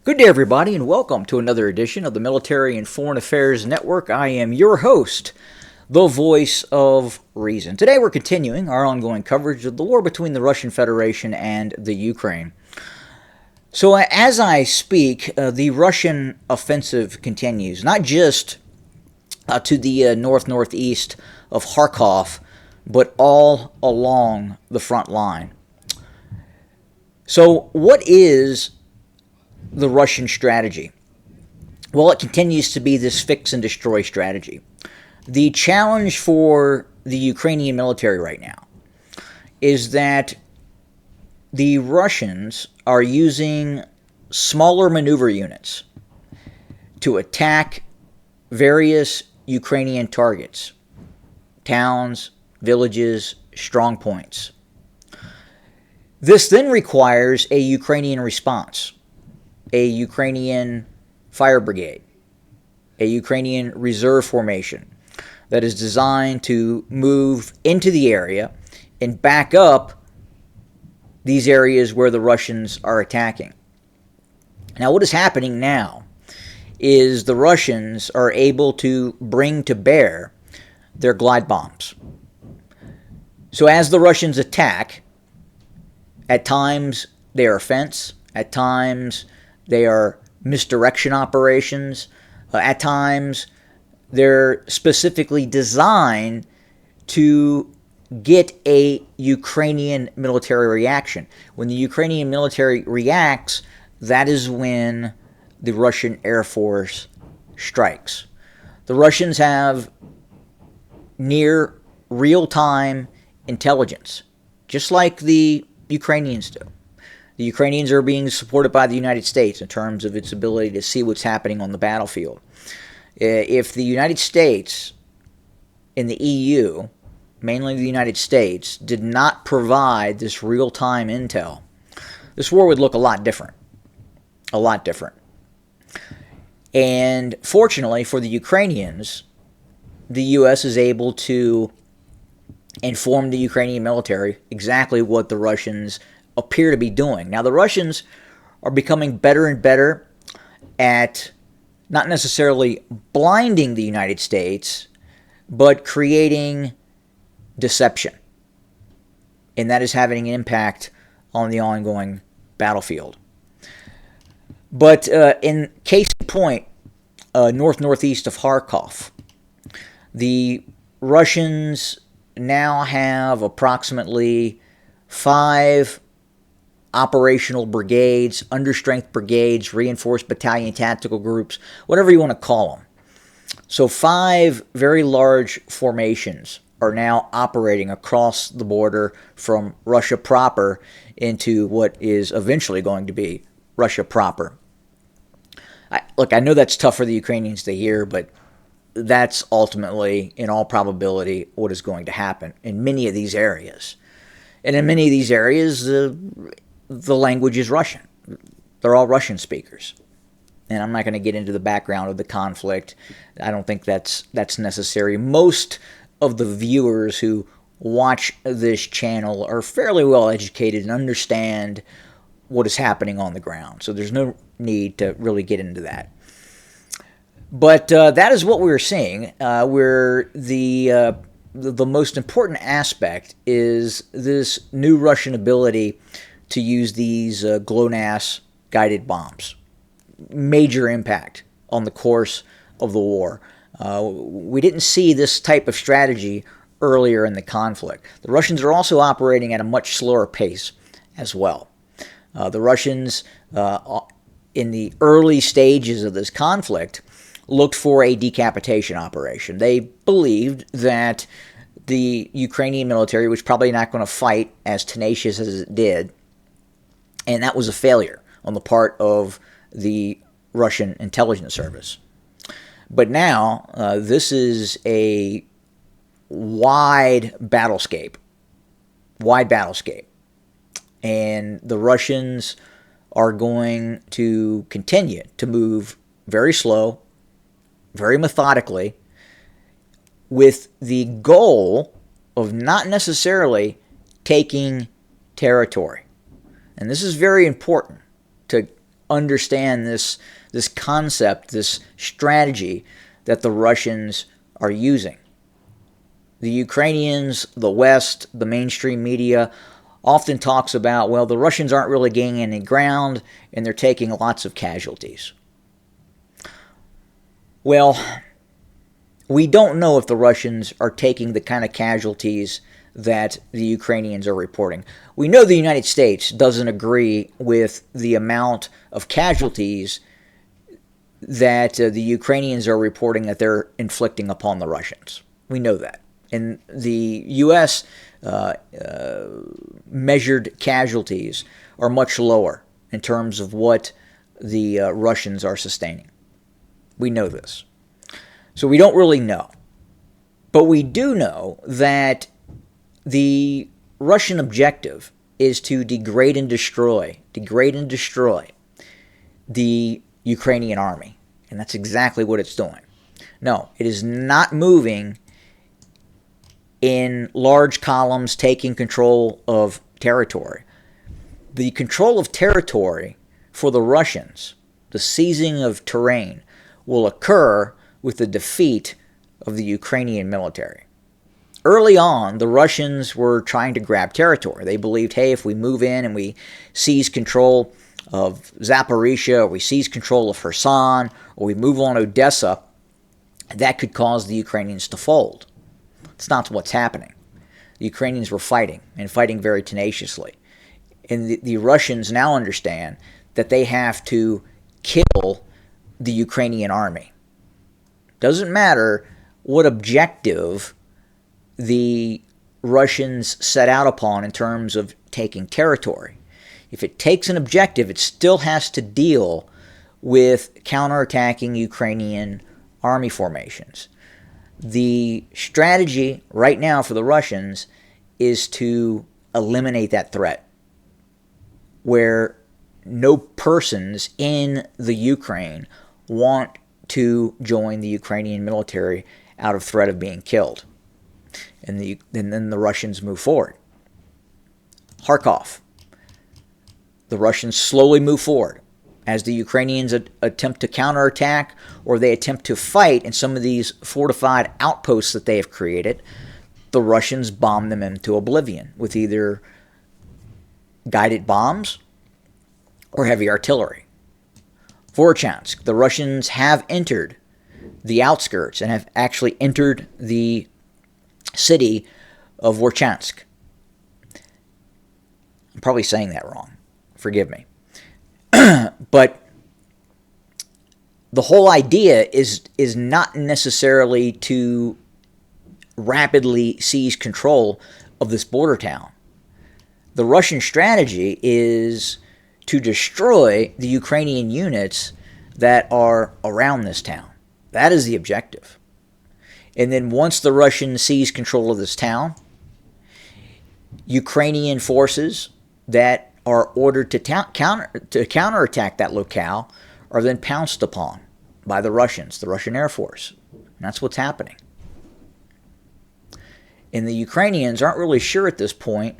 Good day, everybody, and welcome to another edition of the Military and Foreign Affairs Network. I am your host, the voice of reason. Today, we're continuing our ongoing coverage of the war between the Russian Federation and the Ukraine. So, as I speak, the Russian offensive continues, not just to the northeast of Kharkov, but all along the front line. So, what is the Russian strategy? Well, it continues to be this fix and destroy strategy. The challenge for the Ukrainian military right now is that the Russians are using smaller maneuver units to attack various Ukrainian targets, towns, villages, strong points. This then requires a Ukrainian response, a Ukrainian fire brigade, a Ukrainian reserve formation that is designed to move into the area and back up these areas where the Russians are attacking. Now, what is happening now is the Russians are able to bring to bear their glide bombs. So as the Russians attack, at times they are offense, at times they are misdirection operations. At times, they're specifically designed to get a Ukrainian military reaction. When the Ukrainian military reacts, that is when the Russian Air Force strikes. The Russians have near real-time intelligence, just like the Ukrainians do. The Ukrainians are being supported by the United States in terms of its ability to see what's happening on the battlefield. If the United States and the EU, mainly the United States, did not provide this real-time intel, this war would look a lot different. A lot different. And fortunately for the Ukrainians, the U.S. is able to inform the Ukrainian military exactly what the Russians appear to be doing. Now, the Russians are becoming better and better at not necessarily blinding the United States, but creating deception. And that is having an impact on the ongoing battlefield. But in case in point, northeast of Kharkov, the Russians now have approximately 5 operational brigades, understrength brigades, reinforced battalion tactical groups, whatever you want to call them. So 5 very large formations are now operating across the border from Russia proper into what is eventually going to be Russia proper. I know that's tough for the Ukrainians to hear, but that's ultimately, in all probability, what is going to happen in many of these areas. And in many of these areas, the language is Russian. They're all Russian speakers. And I'm not going to get into the background of the conflict. I don't think that's necessary. Most of the viewers who watch this channel are fairly well educated and understand what is happening on the ground. So there's no need to really get into that. But that is what we're seeing, where the most important aspect is this new Russian ability to use these GLONASS guided bombs. Major impact on the course of the war. We didn't see this type of strategy earlier in the conflict. The Russians are also operating at a much slower pace as well. The Russians, in the early stages of this conflict, looked for a decapitation operation. They believed that the Ukrainian military was probably not going to fight as tenacious as it did, and that was a failure on the part of the Russian intelligence service. But now, this is a wide battlescape. And the Russians are going to continue to move very slow, very methodically, with the goal of not necessarily taking territory. And this is very important to understand this concept, this strategy that the Russians are using. The Ukrainians, the West, the mainstream media often talks about, well, the Russians aren't really gaining any ground and they're taking lots of casualties. Well, we don't know if the Russians are taking the kind of casualties that the Ukrainians are reporting. We know the United States doesn't agree with the amount of casualties that the Ukrainians are reporting that they're inflicting upon the Russians. We know that. And the U.S. Measured casualties are much lower in terms of what the Russians are sustaining. We know this. So we don't really know. But we do know that the Russian objective is to degrade and destroy the Ukrainian army. And that's exactly what it's doing. No, it is not moving in large columns taking control of territory. The control of territory for the Russians, the seizing of terrain, will occur with the defeat of the Ukrainian military. Early on, the Russians were trying to grab territory. They believed, hey, if we move in and we seize control of Zaporizhia, or we seize control of Kherson, or we move on Odessa, that could cause the Ukrainians to fold. It's not what's happening. The Ukrainians were fighting, and fighting very tenaciously. And the Russians now understand that they have to kill the Ukrainian army. Doesn't matter what objective the Russians set out upon in terms of taking territory. If it takes an objective, it still has to deal with counterattacking Ukrainian army formations. The strategy right now for the Russians is to eliminate that threat, where no persons in the Ukraine want to join the Ukrainian military out of threat of being killed. And then the Russians move forward. Kharkov. The Russians slowly move forward as the Ukrainians attempt to counterattack, or they attempt to fight in some of these fortified outposts that they have created. The Russians bomb them into oblivion with either guided bombs or heavy artillery. Vorchansk, the Russians have entered the outskirts and have actually entered the city of Vorchansk. I'm probably saying that wrong. Forgive me. But the whole idea is not necessarily to rapidly seize control of this border town. The Russian strategy is to destroy the Ukrainian units that are around this town. That is the objective. And then once the Russians seize control of this town, Ukrainian forces that are ordered to counterattack that locale are then pounced upon by the Russians, the Russian Air Force. And that's what's happening. And the Ukrainians aren't really sure at this point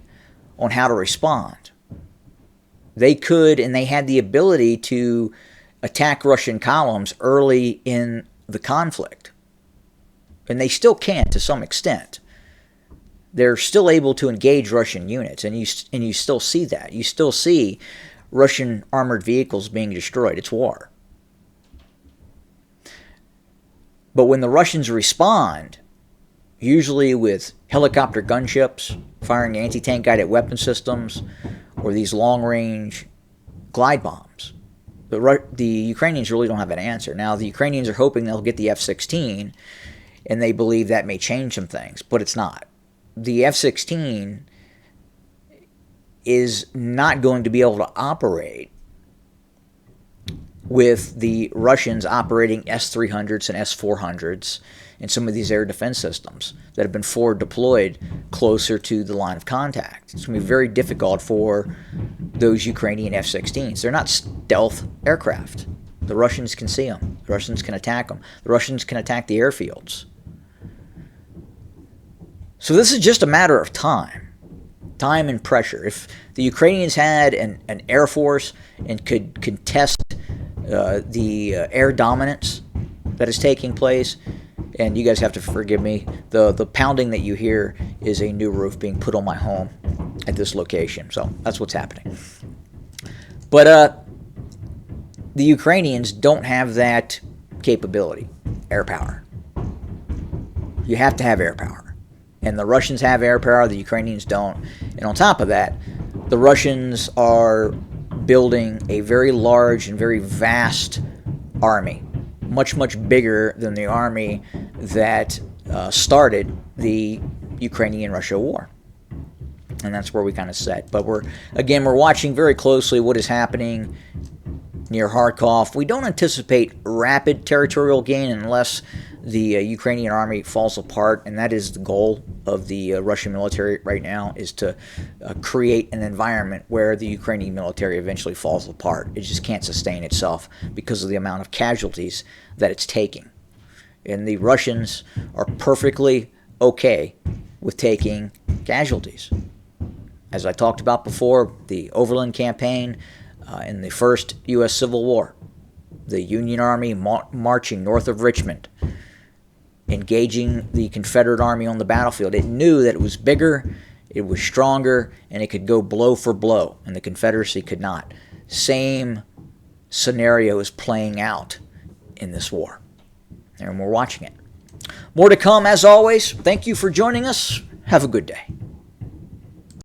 on how to respond. They could, and they had the ability to attack Russian columns early in the conflict. And they still can to some extent. They're still able to engage Russian units, and you still see that. You still see Russian armored vehicles being destroyed. It's war. But when the Russians respond, usually with helicopter gunships, firing anti-tank guided weapon systems, or these long-range glide bombs, the Ukrainians really don't have an answer. Now, the Ukrainians are hoping they'll get the F-16, and they believe that may change some things, but it's not. The F-16 is not going to be able to operate with the Russians operating S-300s and S-400s and some of these air defense systems that have been forward deployed closer to the line of contact. It's going to be very difficult for those Ukrainian F-16s. They're not stealth aircraft. The Russians can see them. The Russians can attack them. The Russians can attack the airfields. So this is just a matter of time. Time and pressure. If the Ukrainians had an air force and could contest the air dominance that is taking place, and you guys have to forgive me, the pounding that you hear is a new roof being put on my home at this location. So that's what's happening. But the Ukrainians don't have that capability, air power. You have to have air power. And the Russians have air power, the Ukrainians don't. And on top of that, the Russians are building a very large and very vast army, much, much bigger than the army that started the Ukrainian-Russia war. And that's where we kind of set. But we're watching very closely what is happening near Kharkov. We don't anticipate rapid territorial gain unless the Ukrainian army falls apart, and that is the goal of the Russian military right now, is to create an environment where the Ukrainian military eventually falls apart. It just can't sustain itself because of the amount of casualties that it's taking. And the Russians are perfectly okay with taking casualties. As I talked about before, the Overland Campaign in the first U.S. Civil War, the Union Army marching north of Richmond, engaging the Confederate Army on the battlefield. It knew that it was bigger, it was stronger, and it could go blow for blow, and the Confederacy could not. Same scenario is playing out in this war, and we're watching it. More to come, as always. Thank you for joining us. Have a good day.